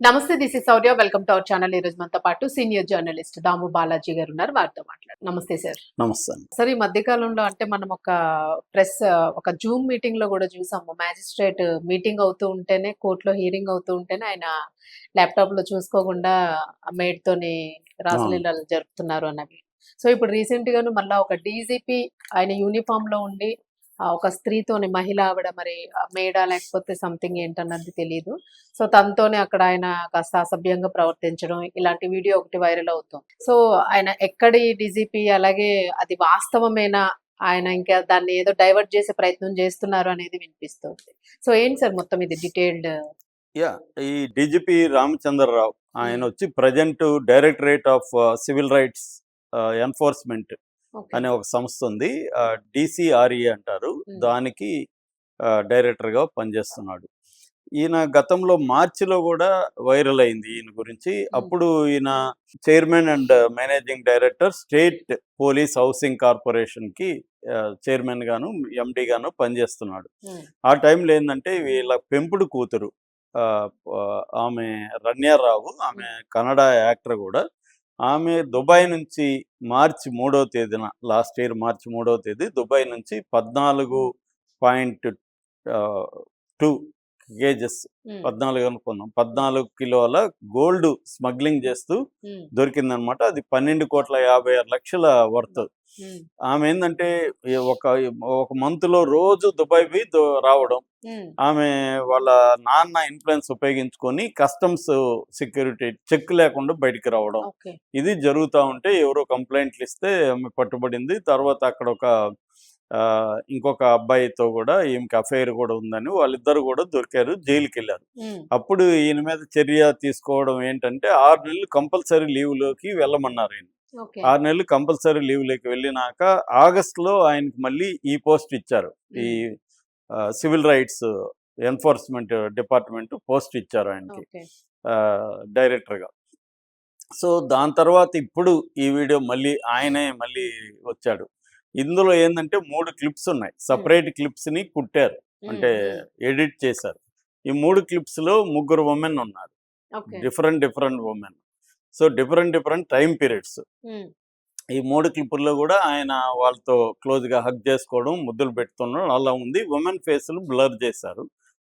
నమస్తే, this is Sourya. Welcome to our channel. ఈ రోజు మనతో పాటు సీనియర్ జర్నలిస్ట్ దాము బాలాజీ గారు ఉన్నారు. వారితో మాట్లాడు. నమస్తే సార్. నమస్తే అండి. సార్, ఈ మధ్య కాలంలో అంటే మనం ప్రెస్ ఒక జూమ్ మీటింగ్ లో కూడా చూసాము. మ్యాజిస్ట్రేట్ మీటింగ్ అవుతూ ఉంటేనే, కోర్టులో హీరింగ్ అవుతూ ఉంటేనే ఆయన ల్యాప్టాప్ లో చూసుకోకుండా మేడ్ తోని అవును. రాసలీలలు జరుపుతున్నారు అన్నవి. సో ఇప్పుడు రీసెంట్ గాను మళ్ళా ఒక డీజీపీ ఆయన యూనిఫామ్ లో ఉండి ఒక స్త్రీతోని, మహిళ ఆవిడ మరి మేడా లేకపోతే సంథింగ్ ఏంటన్నది తెలియదు. సో తనతోనే అక్కడ ఆయన కాస్త అసభ్యంగా ప్రవర్తించడం, ఇలాంటి వీడియో ఒకటి వైరల్ అవుతుంది. సో ఆయన ఎక్కడి డీజీపీ, అలాగే అది వాస్తవమేనా, ఆయన ఇంకా దాన్ని ఏదో డైవర్ట్ చేసే ప్రయత్నం చేస్తున్నారు అనేది వినిపిస్తుంది. సో ఏంటి సార్ మొత్తం ఇది డీటెయిల్డ్? యా ఈ డీజీపీ రామచంద్రరావు ఆయన వచ్చి present directorate of civil rights enforcement అనే ఒక సంస్థ ఉంది, డిసిఆర్ఈ అంటారు. దానికి డైరెక్టర్గా పనిచేస్తున్నాడు. ఈయన గతంలో మార్చిలో కూడా వైరల్ అయింది ఈయన గురించి. అప్పుడు ఈయన chairman and managing director, state police housing కార్పొరేషన్కి చైర్మన్ గాను ఎండి గాను పనిచేస్తున్నాడు. ఆ టైంలో ఏంటంటే వీళ్ళ పెంపుడు కూతురు ఆమె రన్యారావు, ఆమె కన్నడ యాక్టర్ కూడా. ఆమె దుబాయ్ నుంచి మార్చి 3వ తేదీన, లాస్ట్ ఇయర్ మార్చి 3వ తేదీ దుబాయ్ నుంచి 14.2 కేజెస్ 14 అనుకున్నాం 14 కిలోల గోల్డ్ స్మగ్లింగ్ చేస్తూ దొరికిందనమాట. అది 12,56,00,000 వర్త్. ఆమె ఏంటంటే ఒక ఒక మంత్లో రోజు దుబాయ్ పోయి రావడం, ఆమె వాళ్ళ నాన్న ఇన్ఫ్లుయెన్స్ ఉపయోగించుకొని కస్టమ్స్ సెక్యూరిటీ చెక్ లేకుండా బయటికి రావడం, ఇది జరుగుతూ ఉంటే ఎవరో కంప్లైంట్లు ఇస్తే ఆమె పట్టుబడింది. తర్వాత అక్కడ ఇంకొక అబ్బాయితో కూడా ఈమెకి అఫైర్ కూడా ఉందని వాళ్ళిద్దరు కూడా దొరికారు, జైలుకి వెళ్ళారు. అప్పుడు ఈయన మీద చర్య తీసుకోవడం ఏంటంటే 6 నెలలు కంపల్సరీ లీవ్లోకి వెళ్ళమన్నారు. ఈయన 6 నెలలు కంపల్సరీ లీవ్లోకి వెళ్ళినాక ఆగస్టులో ఆయనకి మళ్ళీ ఈ పోస్ట్ ఇచ్చారు. ఈ civil rights enforcement department post ఇచ్చారు ఆయనకి డైరెక్టర్గా. సో దాని తర్వాత ఇప్పుడు ఈ వీడియో ఆయనే మళ్ళీ వచ్చాడు. ఇందులో ఏంటంటే 3 క్లిప్స్ ఉన్నాయి. సపరేట్ క్లిప్స్ని కుట్టారు, అంటే ఎడిట్ చేశారు. ఈ 3 క్లిప్స్లో 3 ఉమెన్ ఉన్నారు, different women. So different time periods. ఈ 3 క్లిప్పుల్లో కూడా ఆయన వాళ్ళతో క్లోజ్గా హగ్ చేసుకోవడం, ముద్దులు పెడుతున్నాడు అలా ఉంది. ఉమెన్ ఫేస్లు బ్లర్ చేశారు,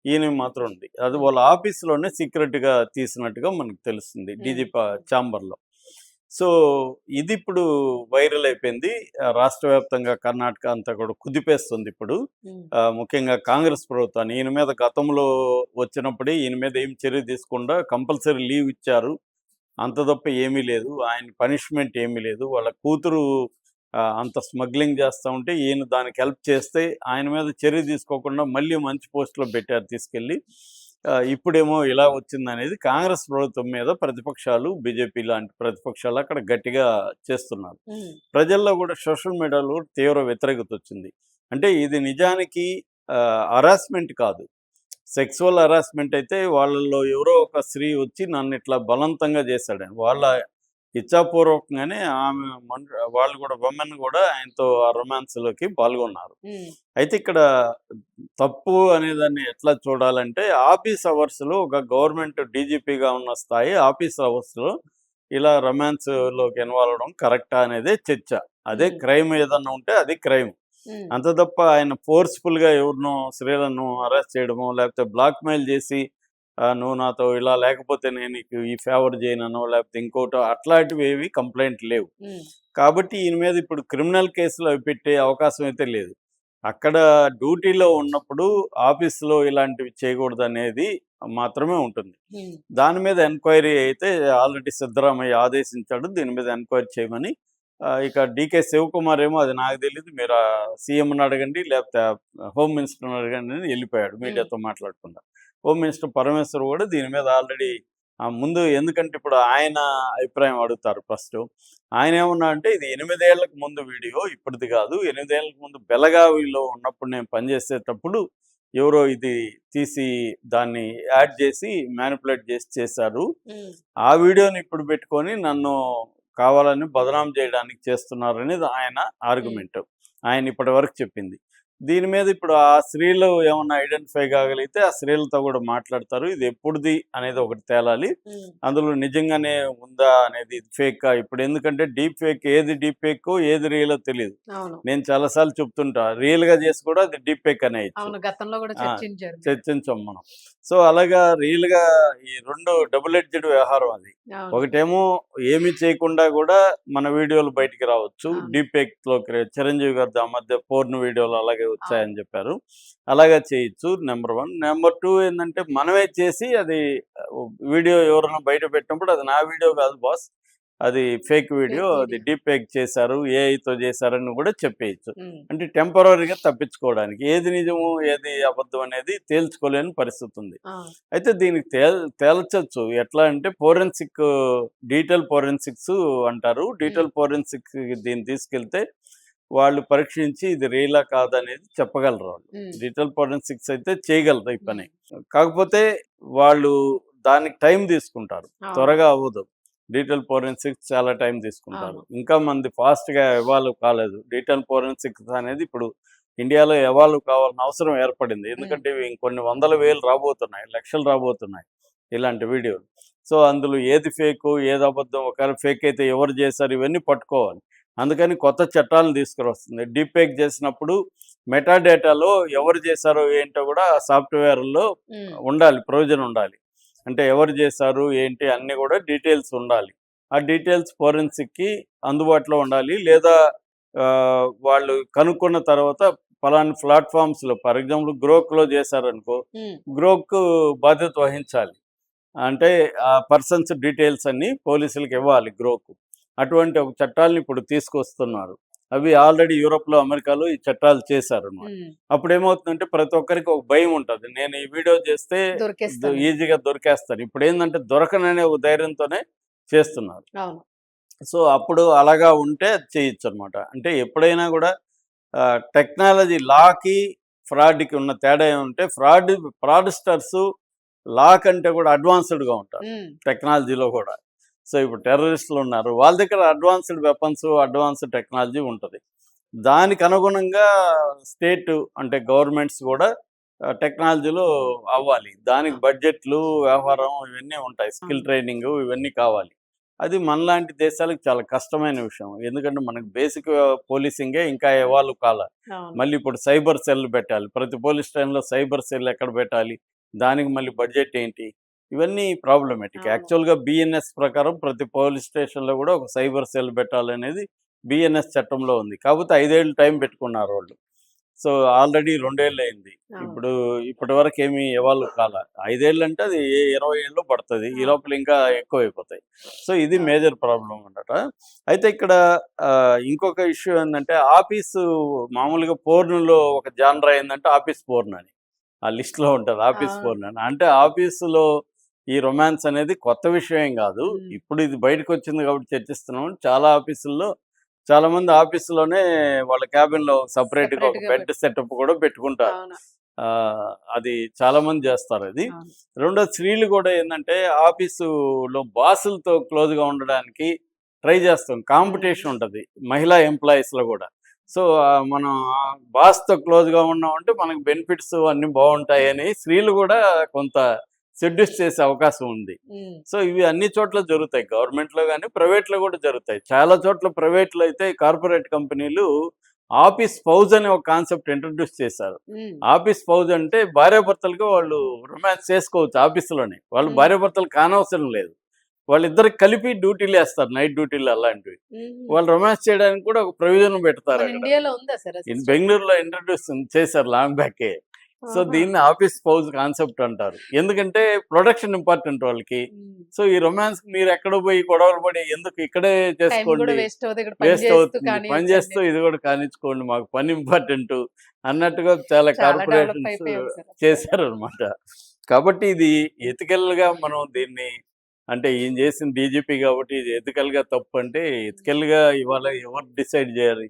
ఈయన మాత్రం ఉంది. అది వాళ్ళ ఆఫీస్లోనే సీక్రెట్గా తీసినట్టుగా మనకు తెలుస్తుంది, డీజీపీ ఛాంబర్లో. సో ఇది ఇప్పుడు వైరల్ అయిపోయింది. రాష్ట్ర వ్యాప్తంగా కర్ణాటక అంతా కూడా కుదిపేస్తుంది ఇప్పుడు, ముఖ్యంగా కాంగ్రెస్ ప్రభుత్వాన్ని. ఈయన మీద గతంలో వచ్చినప్పుడే ఈయన మీద ఏం చర్య తీసుకుండా కంపల్సరీ లీవ్ ఇచ్చారు, అంత తప్ప ఏమీ లేదు. ఆయన పనిష్మెంట్ ఏమీ లేదు. వాళ్ళ కూతురు అంత స్మగ్లింగ్ చేస్తూ ఉంటే ఈయన దానికి హెల్ప్ చేస్తే ఆయన మీద చర్య తీసుకోకుండా మళ్ళీ మంచి పోస్టులో పెట్టారు తీసుకెళ్ళి. ఇప్పుడేమో ఇలా వచ్చిందనేది కాంగ్రెస్ ప్రభుత్వం మీద ప్రతిపక్షాలు, బీజేపీ లాంటి ప్రతిపక్షాలు అక్కడ గట్టిగా చేస్తున్నారు. ప్రజల్లో కూడా సోషల్ మీడియాలో తీవ్ర వ్యతిరేకత వచ్చింది. అంటే ఇది నిజానికి హరాస్మెంట్ కాదు, సెక్సువల్ హరాస్మెంట్ అయితే వాళ్ళల్లో ఎవరో ఒక స్త్రీ వచ్చి నన్ను ఇట్లా బలవంతంగా చేశాడని, వాళ్ళ ఇచ్చాపూర్వకంగానే వాళ్ళు కూడా ఉమెన్ కూడా ఆయనతో ఆ రొమాన్స్లోకి పాల్గొన్నారు. అయితే ఇక్కడ తప్పు అనేదాన్ని ఎట్లా చూడాలంటే, ఆఫీస్ అవర్స్లో ఒక గవర్నమెంట్ డీజీపీగా ఉన్న స్థాయి ఆఫీస్ అవర్స్లో ఇలా రొమాన్స్లోకి ఇన్వాల్వ్ అవడం కరెక్టా అనేదే చర్చ. అదే క్రైమ్ ఏదన్నా ఉంటే అది క్రైమ్. అంత తప్ప ఆయన ఫోర్స్ఫుల్గా ఎవరినో స్త్రీలను అరెస్ట్ చేయడమో, లేకపోతే బ్లాక్మెయిల్ చేసి నువ్వు నాతో ఇలా లేకపోతే నేను నీకు ఈ ఫేవర్ చేయనో, లేకపోతే ఇంకోటో, అట్లాంటివి ఏవి కంప్లైంట్ లేవు. కాబట్టి ఈయన మీద ఇప్పుడు క్రిమినల్ కేసులు అవి పెట్టే అవకాశం అయితే లేదు. అక్కడ డ్యూటీలో ఉన్నప్పుడు ఆఫీస్లో ఇలాంటివి చేయకూడదు అనేది మాత్రమే ఉంటుంది. దాని మీద ఎంక్వైరీ అయితే ఆల్రెడీ సిద్ధరామయ్య ఆదేశించాడు, దీని మీద ఎంక్వైరీ చేయమని. ఇక డీకే శివకుమార్ ఏమో అది నాకు తెలియదు, మీరు సీఎంని అడగండి లేకపోతే హోమ్ మినిస్టర్ని అడగండి అని వెళ్ళిపోయాడు మీడియాతో మాట్లాడకుండా. హోమ్ మినిస్టర్ పరమేశ్వర్ కూడా దీని మీద ఆల్రెడీ ముందు, ఎందుకంటే ఇప్పుడు ఆయన అభిప్రాయం అడుగుతారు ఫస్ట్. ఆయన ఏమన్నా అంటే ఇది 8 ఏళ్లకు ముందు వీడియో, ఇప్పటిది కాదు. 8 ఏళ్లకు ముందు బెలగావిలో ఉన్నప్పుడు నేను పనిచేసేటప్పుడు ఎవరో ఇది తీసి దాన్ని యాడ్ చేసి మ్యానిపులేట్ చేసి చేశారు. ఆ వీడియోని ఇప్పుడు పెట్టుకొని నన్ను కావాలని బదనాం చేయడానికి చేస్తున్నారు అనేది ఆయన ఆర్గ్యుమెంట్. ఆయన ఇప్పటి వరకు చెప్పింది. దీని మీద ఇప్పుడు ఆ స్త్రీలు ఏమన్నా ఐడెంటిఫై కాగలిగితే ఆ స్త్రీలతో కూడా మాట్లాడతారు. ఇది ఎప్పుడుది అనేది ఒకటి తేలాలి. అందులో నిజంగానే ఉందా అనేది ఫేకా. ఇప్పుడు ఎందుకంటే డీప్ ఫేక్, ఏది డీప్ ఫేక్ ఏది రియలో తెలియదు. నేను చాలా సార్లు చెప్తుంటా, రియల్ గా చేసి కూడా అది డీప్ ఫేక్ అనేయచ్చు. గతంలో కూడా చర్చించారు. చర్చించాం మనం. సో అలాగా రియల్ గా ఈ రెండు డబుల్ ఎడ్జ్డ్ వ్యవహారం అది. ఒకటేమో ఏమి చేయకుండా కూడా మన వీడియోలు బయటికి రావచ్చు. డీప్ ఫేక్ లో చిరంజీవి గారు ఆ మధ్య పోర్న్ వీడియోలు అలాగే వచ్చాయని చెప్పారు. అలాగే చేయొచ్చు. నెంబర్ 1. నెంబర్ 2 ఏంటంటే మనమే చేసి అది వీడియో ఎవరైనా బయట పెట్టినప్పుడు అది నా వీడియో కాదు బాస్, అది ఫేక్ వీడియో, అది డీప్ ఫేక్ చేశారు, ఏఐతో చేశారని కూడా చెప్పేయచ్చు. అంటే టెంపరీగా తప్పించుకోవడానికి. ఏది నిజము ఏది అబద్ధం అనేది తేల్చుకోలేని పరిస్థితి ఉంది. అయితే దీనికి తేల్చచ్చు ఎట్లా అంటే ఫోరెన్సిక్, డీటెయిల్ ఫోరెన్సిక్స్ అంటారు. డీటెయిల్ ఫోరెన్సిక్ దీన్ని తీసుకెళ్తే వాళ్ళు పరీక్షించి ఇది రియలా కాదనేది చెప్పగలరు. వాళ్ళు డీటెయిల్ ఫోరెన్సిక్స్ అయితే చేయగలరు ఈ పని. కాకపోతే వాళ్ళు దానికి టైం తీసుకుంటారు, త్వరగా అవ్వదు. డీటెయిల్ ఫోరెన్సిక్స్ చాలా టైం తీసుకుంటారు. ఇంకా మంది ఫాస్ట్గా ఎవాల్వ్ కాలేదు. డీటెయిల్ ఫోరెన్సిక్స్ అనేది ఇప్పుడు ఇండియాలో ఎవాల్వ్ కావాల్సిన అవసరం ఏర్పడింది. ఎందుకంటే ఇవి ఇంకొన్ని వందల వేలు రాబోతున్నాయి, లక్షలు రాబోతున్నాయి ఇలాంటి వీడియోలు. సో అందులో ఏది ఫేకు ఏది అబద్ధం, ఒకవేళ ఫేక్ అయితే ఎవరు చేశారు ఇవన్నీ పట్టుకోవాలి. అందుకని కొత్త చట్టాలను తీసుకురొస్తుంది. డీప్ ఫేక్ చేసినప్పుడు మెటా డేటాలో ఎవరు చేశారో ఏంటో కూడా సాఫ్ట్వేర్లో ఉండాలి, ప్రొవిజన్ ఉండాలి. అంటే ఎవరు చేశారు ఏంటి అన్నీ కూడా డీటెయిల్స్ ఉండాలి. ఆ డీటెయిల్స్ ఫోరెన్సిక్కి అందుబాటులో ఉండాలి. లేదా వాళ్ళు కనుక్కున్న తర్వాత ఫలాని ప్లాట్ఫామ్స్లో, ఫర్ ఎగ్జాంపుల్ గ్రోక్లో చేశారనుకో, గ్రోక్ బాధ్యత వహించాలి. అంటే ఆ పర్సన్స్ డీటెయిల్స్ అన్నీ పోలీసులకు ఇవ్వాలి గ్రోక్. అటువంటి ఒక చట్టాలను ఇప్పుడు తీసుకొస్తున్నారు. అవి ఆల్రెడీ యూరోప్లో, అమెరికాలో ఈ చట్టాలు చేశారు అన్నమాట. అప్పుడు ఏమవుతుందంటే ప్రతి ఒక్కరికి ఒక భయం ఉంటుంది, నేను ఈ వీడియో చేస్తే ఈజీగా దొరికేస్తాను. ఇప్పుడు ఏంటంటే దొరకననే ఒక ధైర్యంతోనే చేస్తున్నారు. సో అప్పుడు అలాగా ఉంటే చేయొచ్చు అనమాట. అంటే ఎప్పుడైనా కూడా టెక్నాలజీ లాకి ఫ్రాడ్కి ఉన్న తేడా ఏమంటే, ఫ్రాడ్స్టర్స్ లా కంటే కూడా అడ్వాన్స్డ్గా ఉంటారు టెక్నాలజీలో కూడా. సో ఇప్పుడు టెర్రరిస్టులు ఉన్నారు, వాళ్ళ దగ్గర అడ్వాన్స్డ్ వెపన్స్, అడ్వాన్స్డ్ టెక్నాలజీ ఉంటుంది. దానికి అనుగుణంగా స్టేట్ అంటే గవర్నమెంట్స్ కూడా టెక్నాలజీలో అవ్వాలి. దానికి బడ్జెట్లు, వ్యవహారం ఇవన్నీ ఉంటాయి, స్కిల్ ట్రైనింగ్ ఇవన్నీ కావాలి. అది మనలాంటి దేశాలకు చాలా కష్టమైన విషయం. ఎందుకంటే మనకు బేసిక్ పోలీసింగే ఇంకా ఎవాల్వ్ కాల. మళ్ళీ ఇప్పుడు సైబర్ సెల్ పెట్టాలి, ప్రతి పోలీస్ స్టేషన్లో సైబర్ సెల్ ఎక్కడ పెట్టాలి, దానికి మళ్ళీ బడ్జెట్ ఏంటి, ఇవన్నీ ప్రాబ్లమేటిక్. యాక్చువల్గా బిఎన్ఎస్ ప్రకారం ప్రతి పోలీస్ స్టేషన్లో కూడా ఒక సైబర్ సెల్ పెట్టాలనేది బిఎన్ఎస్ చట్టంలో ఉంది. కాకపోతే 5 ఏళ్ళు టైం పెట్టుకున్నారు వాళ్ళు. సో ఆల్రెడీ 2 ఏళ్ళు అయింది. ఇప్పుడు ఇప్పటి వరకు ఏమి ఎవాల్వ్ కాల. 5 ఏళ్ళు అంటే అది 20 ఏళ్ళు పడుతుంది, ఈ లోపల ఇంకా ఎక్కువ అయిపోతాయి. సో ఇది మేజర్ ప్రాబ్లం అన్నమాట. అయితే ఇక్కడ ఇంకొక ఇష్యూ ఏంటంటే, ఆఫీసు మామూలుగా పోర్నులో ఒక జానర్ ఏంటంటే ఆఫీస్ పోర్న్ అని ఆ లిస్ట్లో ఉంటుంది. ఆఫీస్ పోర్న్ అని అంటే ఆఫీసులో ఈ రొమాన్స్ అనేది కొత్త విషయం ఏం కాదు. ఇప్పుడు ఇది బయటకు వచ్చింది కాబట్టి చర్చిస్తున్నాం. చాలా ఆఫీసుల్లో చాలా మంది ఆఫీసులోనే వాళ్ళ క్యాబిన్లో సపరేట్గా ఒక బెడ్ సెటప్ కూడా పెట్టుకుంటారు. అది చాలా మంది చేస్తారు. అది రెండోది, స్త్రీలు కూడా ఏంటంటే ఆఫీసులో బాసులతో క్లోజ్గా ఉండడానికి ట్రై చేస్తాం. కాంపిటీషన్ ఉంటుంది మహిళా ఎంప్లాయీస్లో కూడా. సో మనం బాస్తో క్లోజ్గా ఉన్నామంటే మనకు బెనిఫిట్స్ అన్నీ బాగుంటాయని స్త్రీలు కూడా కొంత సెడ్యూస్ చేసే అవకాశం ఉంది. సో ఇవి అన్ని చోట్ల జరుగుతాయి, గవర్నమెంట్లో కానీ ప్రైవేట్లో కూడా జరుగుతాయి. చాలా చోట్ల ప్రైవేట్లో అయితే కార్పొరేట్ కంపెనీలు ఆఫీస్ స్పౌజ్ అనే ఒక కాన్సెప్ట్ ఇంట్రడ్యూస్ చేశారు. ఆఫీస్ స్పౌజ్ అంటే భార్యాభర్తలుగా వాళ్ళు రొమాన్స్ చేసుకోవచ్చు ఆఫీసులోనే. వాళ్ళు భార్యాభర్తలు కానవసరం లేదు, వాళ్ళిద్దరికి కలిపి డ్యూటీలు వేస్తారు, నైట్ డ్యూటీలు అలాంటివి. వాళ్ళు రొమాన్స్ చేయడానికి కూడా ఒక ప్రొవిజన్ పెడతారు. బెంగళూరులో ఇంట్రడ్యూస్ చేశారు లాంగ్ బ్యాకే. సో దీన్ని ఆఫీస్ స్పౌజ్ కాన్సెప్ట్ అంటారు. ఎందుకంటే ప్రొడక్షన్ ఇంపార్టెంట్ వాళ్ళకి. సో ఈ రొమాన్స్ మీరు ఎక్కడ పోయి గొడవలు పడి ఎందుకు, ఇక్కడే చేసుకోండి, వేస్ట్ అవుతుంది, పని చేస్తూ ఇది కూడా కానిచ్చుకోండి, మాకు పని ఇంపార్టెంట్ అన్నట్టుగా చాలా కార్పొరేషన్స్ చేశారు అనమాట. కాబట్టి ఇది ఎథికల్గా మనం దీన్ని, అంటే ఈయన చేసిన డీజీపీ కాబట్టి ఇది ఎథికల్గా తప్పు అంటే, ఎథికల్గా ఇవాళ ఎవరు డిసైడ్ చేయాలి,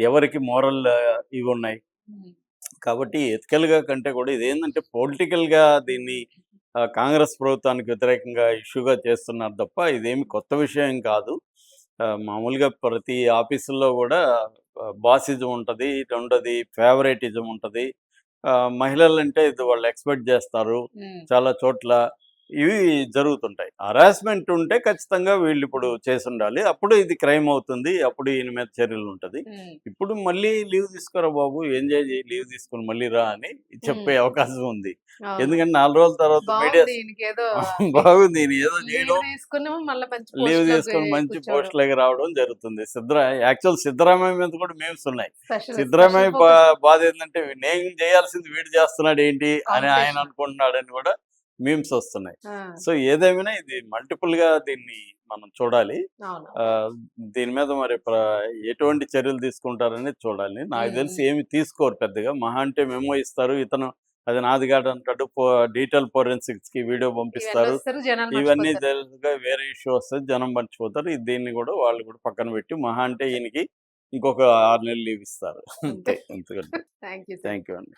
ఎవరికి మోరల్ ఇవి ఉన్నాయి. కాబట్టి ఎథికల్గా కంటే కూడా ఇదేంటంటే పొలిటికల్గా దీన్ని కాంగ్రెస్ ప్రభుత్వానికి వ్యతిరేకంగా ఇష్యూగా చేస్తున్నారు తప్ప ఇదేమి కొత్త విషయం కాదు. మామూలుగా ప్రతి ఆఫీసుల్లో కూడా బాసిజం ఉంటది. రెండోది ఫేవరెటిజం ఉంటది. మహిళలంటే ఇది వాళ్ళు ఎక్స్‌పెక్ట్ జేస్తారు. హ్మ్. చాలా చోట్ల ఇవి జరుగుతుంటాయి. హరాస్మెంట్ ఉంటే ఖచ్చితంగా వీళ్ళిప్పుడు చేసుండాలి. అప్పుడు ఇది క్రైమ్ అవుతుంది. అప్పుడు ఈయన మీద చర్యలుంటది. హ్మ్. ఇప్పుడు మళ్ళీ లీవ్ తీసుకోరా బాబు! ఎంజాయ్ చెయ్యి. లీవ్ తీసుకొని మళ్ళీ రా అని చెప్పే హ్మ్. అవకాశం ఉంది. అవును. ఎందుకంటే 4 రోజుల తర్వాత మీడియా బావుంది ఈయనకేదో బాగుంది. ఈయన ఏదో లీవ్ చేయడం, తీసుకున్నాము మళ్ళా మంచి లీవ్ పోస్ట్‌లోకి తీసుకొని మంచి కూర్చోవడం. పోస్ట్‌లోకి రావడం జరుగుతుంది. యాక్చువల్ సిద్ధరామయ్య మీద కూడా మీమ్స్ ఉన్నాయి. Special Siddaramaiah focus. బాధ ఏందంటే నేను చేయాల్సింది వీడు చేస్తున్నాడేంటి అని ఆయన కాంపిటీషన్. అనుకుంటున్నాడని కూడా మీమ్స్ వస్తున్నాయి. ఆ! సో ఏదేమైనా ఇది మల్టిపుల్‌గా దీన్ని మనం చూడాలి. అవును. ఆహ్, దీని మీద మరి ఎటువంటి చర్యలు తీసుకుంటారనేది చూడాలి. నాకు హ్మ్. తెలిసి హ్మ్. ఏమి తీసుకోరు పెద్దగా. మహా అంటే మెమో ఇస్తారు. ఇతను అది నాది కాదంటాడు. డీటెయిల్ ఫోరెన్సిక్స్‌కి వీడియో ఇవన్నీ పంపిస్తారు. వస్తారు జనాలు ఇవన్నీ మర్చిపోతారు. తెలుసుగా వేరే ఇష్యూ వస్తది. జనం మర్చిపోతారు. దీన్ని కూడా వాళ్ళు కూడా పక్కన పెట్టి మహా అంటే ఈయనకి ఇంకొక 6 నెలలు లీవ్ ఇస్తారు. అంతే. అంతే. ఎందుకంటే thank you sir. Thank you అండి.